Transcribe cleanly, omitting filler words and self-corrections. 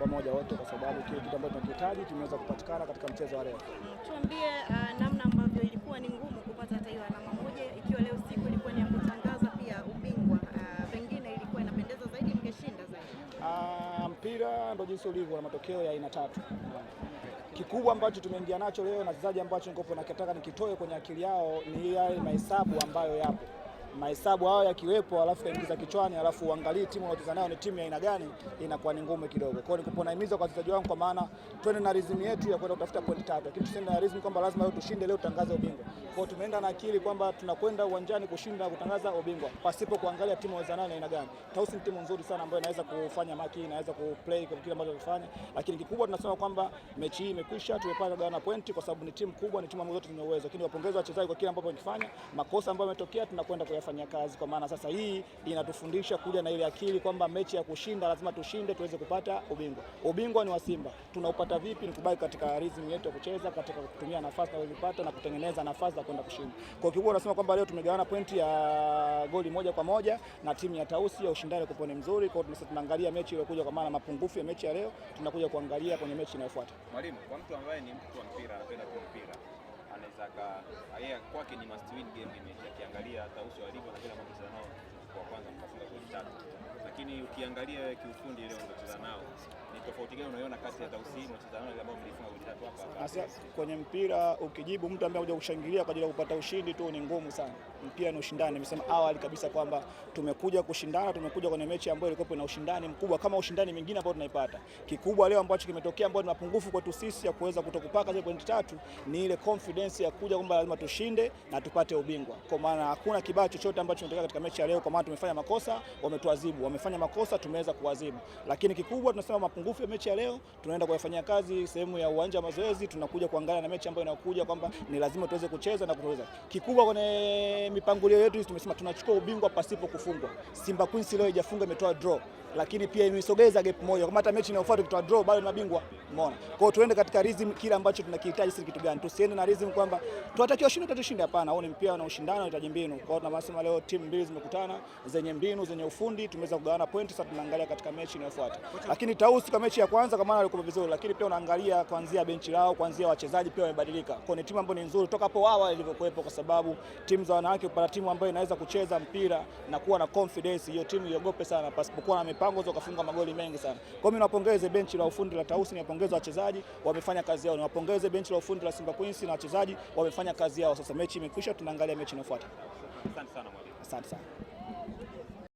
pamoja wote, kwa sababu kile kitu ambacho tunakihitaji kimeweza kupatikana katika mchezo wa leo. Tuambie namna ambavyo ilikuwa ni ngumu kupata hata hiyo alama moja, ikiwa leo siku ilikuwa ni ya kutangaza pia ubingwa, pengine ilikuwa inapendeza zaidi mngeshinda zaidi. Mpira ndio jinsi ulivyo na matokeo ya aina tatu. Kikubwa ambacho tumeingia nacho leo na wachezaji ambacho nikopo nakitaka nikitoe kwenye akili yao ni yale mahesabu ambayo yapo. Mahesabu hao yakiwepo, alafu kaingiza kichwani, alafu uangalie timu unayocheza nayo ni timu ya aina gani, inakuwa ni ngumu kidogo. Kwa hiyo nikopo naimiza kwa wachezaji wangu, kwa maana twende na rhythm yetu ya kwenda kutafuta point 3, lakini tusiende na rhythm kwamba lazima leo tushinde, leo tutangaze ubingwa. Kwa hiyo tumeenda na akili kwamba tunakwenda uwanjani kushinda na kutangaza ubingwa pasipo kuangalia timu wazana nayo aina gani. Tausi ni timu nzuri sana ambayo inaweza kufanya maki, inaweza kuplay kwa kile ambacho tunafanya, lakini kikubwa tunasema kwamba mechi hii imekwisha, tumepata gawana pointi kwa sababu ni timu kubwa, ni timu ambayo zote zina uwezo. Lakini wapongeze wachezaji kwa kile ambacho wamefanya, makosa ambayo yametokea tunakwenda kuyafanyia kazi, kwa maana sasa hii inatufundisha kuja na ile akili kwamba mechi ya kushinda lazima tushinde tuweze kupata ubingwa. Ubingwa ni wa Simba. Tunaupata vipi? Ni kubaki katika rhythm yetu ya kucheza, katika kutumia nafasi tunazopata na kutengeneza nafasi za kwenda kushinda. Kwa kikubwa nasema kwamba leo tumegawana pointi ya goli 1-1 na timu ya Tausi ya ushindani kwa pone mzuri. Kwa hiyo tunaangalia mechi iliyokuja, kwa maana mapungufu ya mechi ya leo tunakuja kuangalia kwenye mechi inayofuata. Mwalimu, kwa mtu ambaye ni mtu wa mpira, anapenda tu mpira, anaweza yeye kwake ni must win game mechi, akiangalia Tausi walivyo na kile ambacho nao kwa kwanza mkafunga goli 3. Lakini ukiangalia kiufundi leo unacheza nao, ni tofauti gani unaiona kati ya Tausi unacheza nao ile ambayo mlifunga goli 3 hapa? Sasa kwenye mpira ukijibu mtu ambaye anakuja kushangilia kwa ajili ya kupata ushindi tu ni ngumu sana. Mpira ni ushindani. Nimesema awali kabisa kwamba tumekuja kushindana, tumekuja kwenye mechi ambayo ilikuwa na ushindani mkubwa kama ushindani mwingine ambao tunaipata. Kikubwa leo ambacho kimetokea ambao ni mapungufu kwetu sisi ya kuweza kutokupaka zile pointi 3 ni ile confidence ya kuja kwamba lazima tushinde na tupate ubingwa. Kwa maana hakuna kibaya chochote ambacho kimetokea katika mechi ya leo, kwa maana tumefanya makosa, wametuadhibu, wamefanya makosa, tumeweza kuadhibu. Lakini kikubwa tunasema mapungufu ya mechi ya leo tunaenda kuyafanyia kazi sehemu ya uwanja wa mazoezi, tunakuja kuangalia na mechi ambayo inakuja kwamba ni lazima tuweze kucheza na kuweza. Kikubwa kwenye mipangilio yetu tumesema tunachukua ubingwa pasipo kufungwa. Simba Queens leo haijafunga, imetoa draw, lakini pia imesogeza gap moja. Kama hata mechi inayofuata tukitoa draw bado ni mabingwa. Umeona? Kwa hiyo tuende katika rhythm kile ambacho tunakihitaji sisi kitu gani. Tusiende na rhythm kwamba tunatakiwa tushinde, hapana. Huo ni mpira na ushindano, unahitaji mbinu. Kwa hiyo tunasema leo timu mbili zimekutana zenye mbinu, zenye ufundi, tumeweza kugawana pointi. Sasa tunaangalia katika mechi inayofuata. Lakini Tausi kwa mechi ya kwanza kama alikuwa vizuri, lakini pia unaangalia kuanzia benchi lao, kuanzia wachezaji pia wamebadilika. Kwa ni timu ambayo ni nzuri toka hapo awali ilivyokuepo, kwa sababu timu za wanawake kupata timu ambayo inaweza kucheza mpira na kuwa na confidence, hiyo timu iogope sana pasipokuwa na mipango za kufunga magoli mengi sana. Kwa hiyo mimi nawapongeze benchi la ufundi la Tausi, niwapongeze wachezaji wamefanya kazi yao, niwapongeze benchi la ufundi la Simba Queens na wachezaji wamefanya kazi yao. Sasa mechi imekwisha, tunaangalia mechi inayofuata. Asante sana mwalimu. Asante sana.